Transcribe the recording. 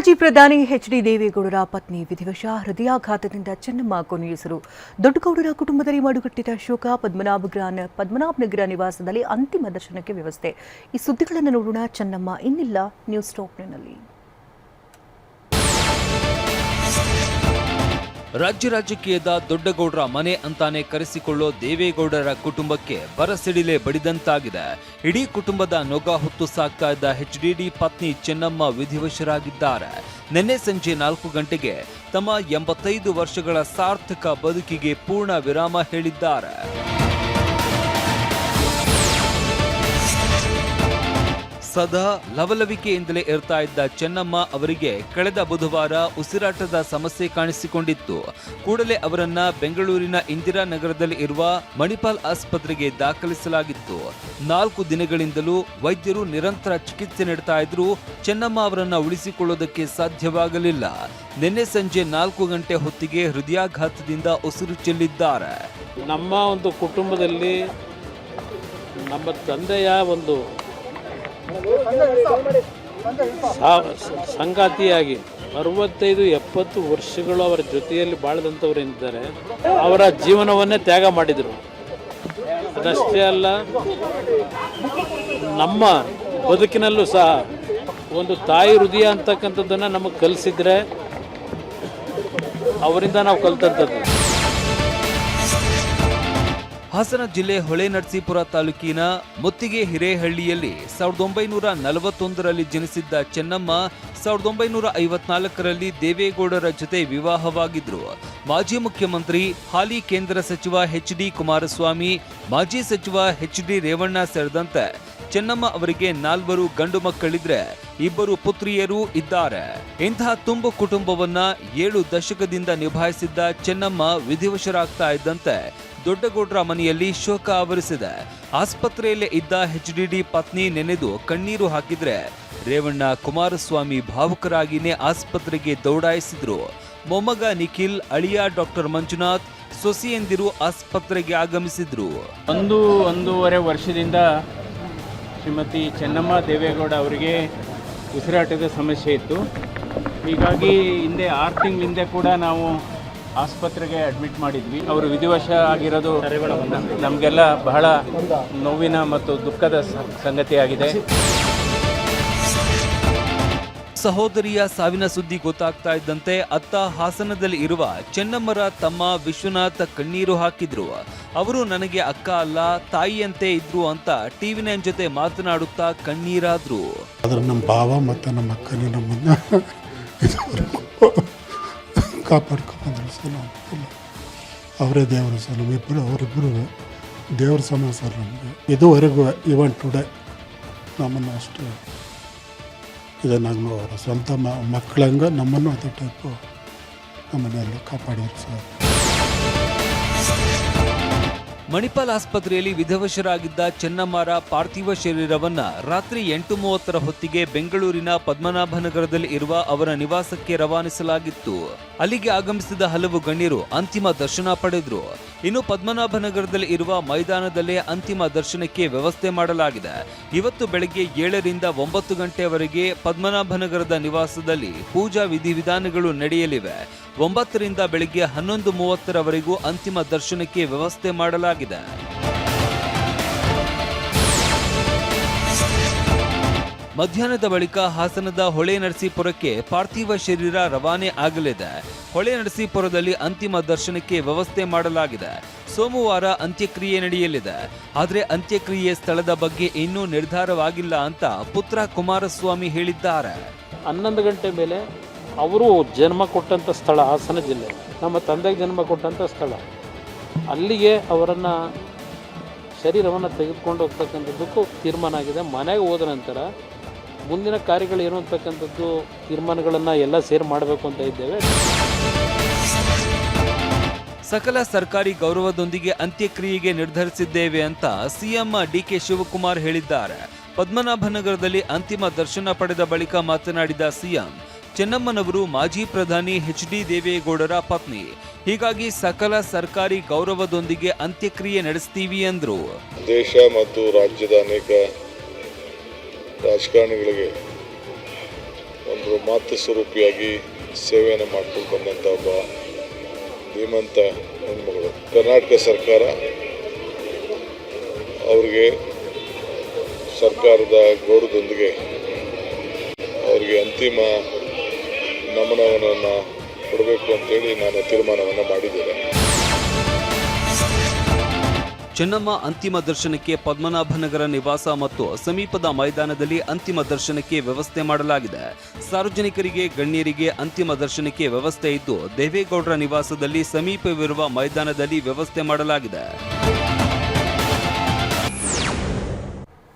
ಮಾಜಿ ಪ್ರಧಾನಿ ಎಚ್.ಡಿ. ದೇವೇಗೌಡರ ಪತ್ನಿ ವಿಧಿವಶ ಹೃದಯಾಘಾತದಿಂದ ಚೆನ್ನಮ್ಮ ಕೊನೆಯುಸಿರು. ದೊಡ್ಡಗೌಡರ ಕುಟುಂಬದಲ್ಲಿ ಮಡುಗಟ್ಟಿದ ಶೋಕ. ಪದ್ಮನಾಭನಗರ ನಿವಾಸದಲ್ಲಿ ಅಂತಿಮ ದರ್ಶನಕ್ಕೆ ವ್ಯವಸ್ಥೆ. ಈ ಸುದ್ದಿಗಳನ್ನು ನೋಡೋಣ. ಚೆನ್ನಮ್ಮ ಇನ್ನಿಲ್ಲ ನ್ಯೂಸ್ ಟಾಪ್ನಲ್ಲಿ. ರಾಜ್ಯ ರಾಜಕೀಯದ ದೊಡ್ಡಗೌಡರ ಮನೆ ಅಂತಾನೆ ಕರೆಸಿಕೊಳ್ಳೋ ದೇವೇಗೌಡರ ಕುಟುಂಬಕ್ಕೆ ಬರಸಿಡಿಲೆ ಬಡಿದಂತಾಗಿದೆ. ಇಡೀ ಕುಟುಂಬದ ನೊಗ ಹೊತ್ತು ಸಾಕ್ತಾ ಇದ್ದ ಎಚ್.ಡಿ. ಪತ್ನಿ ಚೆನ್ನಮ್ಮ ವಿಧಿವಶರಾಗಿದ್ದಾರೆ. ನಿನ್ನೆ ಸಂಜೆ 4 ಗಂಟೆಗೆ ತಮ್ಮ 85 ವರ್ಷಗಳ ಸಾರ್ಥಕ ಬದುಕಿಗೆ ಪೂರ್ಣ ವಿರಾಮ ಹೇಳಿದ್ದಾರೆ. ಸದಾ ಲವಲವಿಕೆಯಿಂದಲೇ ಇರ್ತಾ ಇದ್ದ ಚೆನ್ನಮ್ಮ ಅವರಿಗೆ ಕಳೆದ ಬುಧವಾರ ಉಸಿರಾಟದ ಸಮಸ್ಯೆ ಕಾಣಿಸಿಕೊಂಡಿತ್ತು. ಕೂಡಲೇ ಅವರನ್ನ ಬೆಂಗಳೂರಿನ ಇಂದಿರಾನಗರದಲ್ಲಿ ಇರುವ ಮಣಿಪಾಲ್ ಆಸ್ಪತ್ರೆಗೆ ದಾಖಲಿಸಲಾಗಿತ್ತು. 4 ದಿನಗಳಿಂದಲೂ ವೈದ್ಯರು ನಿರಂತರ ಚಿಕಿತ್ಸೆ ನೀಡ್ತಾ ಇದ್ರು. ಚೆನ್ನಮ್ಮ ಅವರನ್ನ ಉಳಿಸಿಕೊಳ್ಳೋದಕ್ಕೆ ಸಾಧ್ಯವಾಗಲಿಲ್ಲ. ನಿನ್ನೆ ಸಂಜೆ 4 ಗಂಟೆ ಹೊತ್ತಿಗೆ ಹೃದಯಾಘಾತದಿಂದ ಉಸಿರು ಚೆಲ್ಲಿದ್ದಾರೆ. ನಮ್ಮ ಒಂದು ಕುಟುಂಬದಲ್ಲಿ ನಮ್ಮ ತಂದೆಯ ಒಂದು ಸಂಗಾತಿಯಾಗಿ 65-70 ವರ್ಷಗಳು ಅವರ ಜೊತೆಯಲ್ಲಿ ಬಾಳದಂಥವರೇನಿದ್ದಾರೆ, ಅವರ ಜೀವನವನ್ನೇ ತ್ಯಾಗ ಮಾಡಿದರು. ಅದಷ್ಟೇ ಅಲ್ಲ, ನಮ್ಮ ಬದುಕಿನಲ್ಲೂ ಸಹ ಒಂದು ತಾಯಿ ಹೃದಯ ಅಂತಕ್ಕಂಥದ್ದನ್ನು ನಮಗೆ ಕಲಿಸಿದ್ರೆ ಅವರಿಂದ ನಾವು ಕಲಿತಂಥದ್ದು. ಹಾಸನ ಜಿಲ್ಲೆ ಹೊಳೆನರಸೀಪುರ ತಾಲೂಕಿನ ಮುತ್ತಿಗೆ ಹಿರೇಹಳ್ಳಿಯಲ್ಲಿ 1941ರಲ್ಲಿ ಜನಿಸಿದ್ದ ಚೆನ್ನಮ್ಮ 1954ರಲ್ಲಿ ದೇವೇಗೌಡರ ಜೊತೆ ವಿವಾಹವಾಗಿದ್ರು. ಮಾಜಿ ಮುಖ್ಯಮಂತ್ರಿ ಹಾಲಿ ಕೇಂದ್ರ ಸಚಿವ ಎಚ್.ಡಿ. ಕುಮಾರಸ್ವಾಮಿ, ಮಾಜಿ ಸಚಿವ ಎಚ್.ಡಿ. ರೇವಣ್ಣ ಸೇರಿದಂತೆ ಚೆನ್ನಮ್ಮ ಅವರಿಗೆ 4 ಗಂಡು ಮಕ್ಕಳಿದ್ರೆ 2 ಪುತ್ರಿಯರೂ ಇದ್ದಾರೆ. ಇಂತಹ ತುಂಬು ಕುಟುಂಬವನ್ನ 7 ದಶಕದಿಂದ ನಿಭಾಯಿಸಿದ್ದ ಚೆನ್ನಮ್ಮ ವಿಧಿವಶರಾಗ್ತಾ ಇದ್ದಂತೆ ದೊಡ್ಡಗೌಡರ ಮನೆಯಲ್ಲಿ ಶೋಕ ಆವರಿಸಿದೆ. ಆಸ್ಪತ್ರೆಯಲ್ಲೇ ಇದ್ದ ಎಚ್.ಡಿ. ಪತ್ನಿ ನೆನೆದು ಕಣ್ಣೀರು ಹಾಕಿದ್ರೆ ರೇವಣ್ಣ, ಕುಮಾರಸ್ವಾಮಿ ಭಾವುಕರಾಗಿನೇ ಆಸ್ಪತ್ರೆಗೆ ದೌಡಾಯಿಸಿದ್ರು. ಮೊಮ್ಮಗ ನಿಖಿಲ್, ಅಳಿಯ ಡಾಕ್ಟರ್ ಮಂಜುನಾಥ್, ಸೊಸೆಯಂದಿರು ಆಸ್ಪತ್ರೆಗೆ ಆಗಮಿಸಿದ್ರು. 1.5 ವರ್ಷದಿಂದ ಶ್ರೀಮತಿ ಚೆನ್ನಮ್ಮ ದೇವೇಗೌಡ ಅವರಿಗೆ ಉಸಿರಾಟದ ಸಮಸ್ಯೆ ಇತ್ತು. ಹೀಗಾಗಿ ಹಿಂದೆ 6 ತಿಂಗಳ ಹಿಂದೆ ಕೂಡ ನಾವು ಆಸ್ಪತ್ರೆಗೆ ಅಡ್ಮಿಟ್ ಮಾಡಿದ್ವಿ. ಅವರು ವಿಧಿವಶ ಆಗಿರೋದು ನಮಗೆಲ್ಲ ಬಹಳ ನೋವಿನ ಮತ್ತು ದುಃಖದ ಸಂಗತಿಯಾಗಿದೆ. ಸಹೋದರಿಯ ಸಾವಿನ ಸುದ್ದಿ ಗೊತ್ತಾಗ್ತಾ ಇದ್ದಂತೆ ಅತ್ತ ಹಾಸನದಲ್ಲಿ ಇರುವ ಚೆನ್ನಮ್ಮರ ತಮ್ಮ ವಿಶ್ವನಾಥ್ ಕಣ್ಣೀರು ಹಾಕಿದ್ರು. ಅವರು ನನಗೆ ಅಕ್ಕ ಅಲ್ಲ, ತಾಯಿಯಂತೆ ಇದ್ರು ಅಂತ ಟಿವಿ9 ಜೊತೆ ಮಾತನಾಡುತ್ತಾ ಕಣ್ಣೀರಾದ್ರು. ಆದ್ರೆ ನಮ್ಮ ಭಾವ ಮತ್ತು ನಮ್ಮ ಅಕ್ಕನೇ ನಮ್ಮನ್ನ ಕಾಪಾಡ್ಕೊಂಡ್ರು ಸರ್. ನಾವು ಅವರೇ ದೇವರು ಸರ್, ನಮ್ಮಿಬ್ಬರು ಅವರಿಬ್ಬರು ದೇವ್ರ ಸಮ ಸರ್ ನಮಗೆ. ಇದುವರೆಗೂ ಇವನ್ ಟುಡೇ ನಮ್ಮನ್ನು ಅಷ್ಟು ಇದನ್ನಾಗಲೂ ಅವರ ಸ್ವಂತ ಮಕ್ಕಳಂಗೆ ನಮ್ಮನ್ನು ಅದೇ ಟೈಪು ನಮ್ಮನ್ನೆಲ್ಲ ಕಾಪಾಡಿದ್ರು ಸರ್. ಮಣಿಪಾಲ್ ಆಸ್ಪತ್ರೆಯಲ್ಲಿ ವಿಧಿವಶರಾಗಿದ್ದ ಚೆನ್ನಮ್ಮರ ಪಾರ್ಥಿವ ಶರೀರವನ್ನ ರಾತ್ರಿ 8:30 ಹೊತ್ತಿಗೆ ಬೆಂಗಳೂರಿನ ಪದ್ಮನಾಭನಗರದಲ್ಲಿ ಇರುವ ಅವರ ನಿವಾಸಕ್ಕೆ ರವಾನಿಸಲಾಗಿತ್ತು. ಅಲ್ಲಿಗೆ ಆಗಮಿಸಿದ ಹಲವು ಗಣ್ಯರು ಅಂತಿಮ ದರ್ಶನ ಪಡೆದ್ರು. ಇನ್ನು ಪದ್ಮನಾಭನಗರದಲ್ಲಿ ಇರುವ ಮೈದಾನದಲ್ಲೇ ಅಂತಿಮ ದರ್ಶನಕ್ಕೆ ವ್ಯವಸ್ಥೆ ಮಾಡಲಾಗಿದೆ. ಇವತ್ತು ಬೆಳಗ್ಗೆ 7 ರಿಂದ 9 ಗಂಟೆವರೆಗೆ ಪದ್ಮನಾಭನಗರದ ನಿವಾಸದಲ್ಲಿ ಪೂಜಾ ವಿಧಿವಿಧಾನಗಳು ನಡೆಯಲಿವೆ. 9 ರಿಂದ ಬೆಳಗ್ಗೆ 11:30ರವರೆಗೂ ಅಂತಿಮ ದರ್ಶನಕ್ಕೆ ವ್ಯವಸ್ಥೆ ಮಾಡಲಾಗಿದೆ. ಮಧ್ಯಾಹ್ನದ ಬಳಿಕ ಹಾಸನದ ಹೊಳೆನರಸೀಪುರಕ್ಕೆ ಪಾರ್ಥಿವ ಶರೀರ ರವಾನೆ ಆಗಲಿದೆ. ಹೊಳೆನರಸೀಪುರದಲ್ಲಿ ಅಂತಿಮ ದರ್ಶನಕ್ಕೆ ವ್ಯವಸ್ಥೆ ಮಾಡಲಾಗಿದೆ. ಸೋಮವಾರ ಅಂತ್ಯಕ್ರಿಯೆ ನಡೆಯಲಿದೆ. ಆದರೆ ಅಂತ್ಯಕ್ರಿಯೆ ಸ್ಥಳದ ಬಗ್ಗೆ ಇನ್ನೂ ನಿರ್ಧಾರವಾಗಿಲ್ಲ ಅಂತ ಪುತ್ರ ಕುಮಾರಸ್ವಾಮಿ ಹೇಳಿದ್ದಾರೆ. 11 ಗಂಟೆ ಮೇಲೆ ಅವರು ಜನ್ಮ ಕೊಟ್ಟಂಥ ಸ್ಥಳ ಹಾಸನ ಜಿಲ್ಲೆ, ನಮ್ಮ ತಂದೆಗೆ ಜನ್ಮ ಕೊಟ್ಟಂಥ ಸ್ಥಳ, ಅಲ್ಲಿಗೆ ಅವರನ್ನು ಶರೀರವನ್ನು ತೆಗೆದುಕೊಂಡು ಹೋಗ್ತಕ್ಕಂಥದ್ದಕ್ಕೂ ತೀರ್ಮಾನ ಆಗಿದೆ. ಮನೆಗೆ ಹೋದ ನಂತರ ಮುಂದಿನ ಕಾರ್ಯಗಳೇನು ಅಂತಕ್ಕಂಥದ್ದು ತೀರ್ಮಾನಗಳನ್ನು ಎಲ್ಲ ಸೇರಿ ಮಾಡಬೇಕು ಅಂತ ಇದ್ದೇವೆ. ಸಕಲ ಸರ್ಕಾರಿ ಗೌರವದೊಂದಿಗೆ ಅಂತ್ಯಕ್ರಿಯೆಗೆ ನಿರ್ಧರಿಸಿದ್ದೇವೆ ಅಂತ ಸಿಎಂ ಡಿ.ಕೆ. ಶಿವಕುಮಾರ್ ಹೇಳಿದ್ದಾರೆ. ಪದ್ಮನಾಭನಗರದಲ್ಲಿ ಅಂತಿಮ ದರ್ಶನ ಪಡೆದ ಬಳಿಕ ಮಾತನಾಡಿದ ಸಿಎಂ, ಚೆನ್ನಮ್ಮನವರು ಮಾಜಿ ಪ್ರಧಾನಿ ಎಚ್.ಡಿ. ದೇವೇಗೌಡರ ಪತ್ನಿ. ಹೀಗಾಗಿ ಸಕಲ ಸರ್ಕಾರಿ ಗೌರವದೊಂದಿಗೆ ಅಂತ್ಯಕ್ರಿಯೆ ನಡೆಸ್ತೀವಿ ಎಂದರು. ದೇಶ ಮತ್ತು ರಾಜ್ಯದ ಅನೇಕ ರಾಜಕಾರಣಿಗಳಿಗೆ ಒಂದು ಮಾತೃ ಸ್ವರೂಪಿಯಾಗಿ ಸೇವೆಯನ್ನು ಮಾಡ್ಕೊಂಡು ಬಂದಂಥ ಒಬ್ಬ ಧೀಮಂತ ಹೆಣ್ಮಗಳು. ಕರ್ನಾಟಕ ಸರ್ಕಾರ ಅವ್ರಿಗೆ ಸರ್ಕಾರದ ಗೌರವದೊಂದಿಗೆ ಅವರಿಗೆ ಅಂತಿಮ ನಮನವನ್ನು ಕೊಡಬೇಕು ಅಂತೇಳಿ ನಾನು ತೀರ್ಮಾನವನ್ನು ಮಾಡಿದ್ದೇನೆ. ಚೆನ್ನಮ್ಮ ಅಂತಿಮ ದರ್ಶನಕ್ಕೆ ಪದ್ಮನಾಭನಗರ ನಿವಾಸ ಮತ್ತು ಸಮೀಪದ ಮೈದಾನದಲ್ಲಿ ಅಂತಿಮ ದರ್ಶನಕ್ಕೆ ವ್ಯವಸ್ಥೆ ಮಾಡಲಾಗಿದೆ. ಸಾರ್ವಜನಿಕರಿಗೆ, ಗಣ್ಯರಿಗೆ ಅಂತಿಮ ದರ್ಶನಕ್ಕೆ ವ್ಯವಸ್ಥೆ ಇದ್ದು, ದೇವೇಗೌಡರ ನಿವಾಸದಲ್ಲಿ ಸಮೀಪವಿರುವ ಮೈದಾನದಲ್ಲಿ ವ್ಯವಸ್ಥೆ ಮಾಡಲಾಗಿದೆ.